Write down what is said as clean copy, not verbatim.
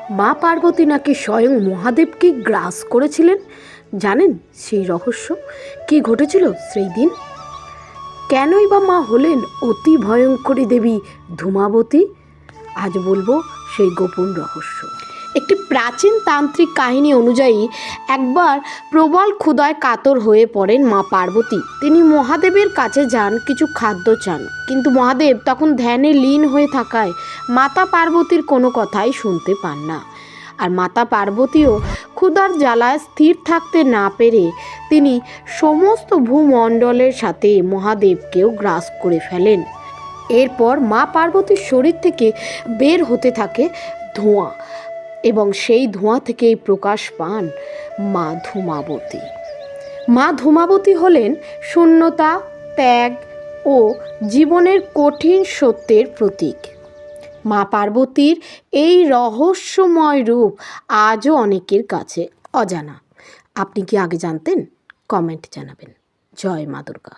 মা পার্বতী নাকি স্বয়ং মহাদেবকে গ্রাস করেছিলেন। জানেন সেই রহস্য? কি ঘটেছিল সেই দিন? কেনই বা মা হলেন অতি ভয়ঙ্করী দেবী ধূমাবতী? আজ বলবো সেই গোপন রহস্য। একটি প্রাচীন তান্ত্রিক কাহিনী অনুযায়ী একবার প্রবল ক্ষুধায় কাতর হয়ে পড়েন মা পার্বতী। তিনি মহাদেবের কাছে যান, কিছু খাদ্য চান, কিন্তু মহাদেব তখন ধ্যানে লীন হয়ে থাকায় মাতা পার্বতীর কোনো কথাই শুনতে পান না। আর মাতা পার্বতীও ক্ষুধার জ্বালায় স্থির থাকতে না পেরে তিনি সমস্ত ভূমণ্ডলের সাথে মহাদেবকেও গ্রাস করে ফেলেন। এরপর মা পার্বতীর শরীর থেকে বের হতে থাকে ধোঁয়া, এবং সেই ধোঁয়া থেকেই প্রকাশ পান মা ধূমাবতী। মা ধূমাবতী হলেন শূন্যতা, ত্যাগ ও জীবনের কঠিন সত্যের প্রতীক। মা পার্বতীর এই রহস্যময় রূপ আজও অনেকের কাছে অজানা। আপনি কি আগে জানতেন? কমেন্ট জানাবেন। জয় মা দুর্গা।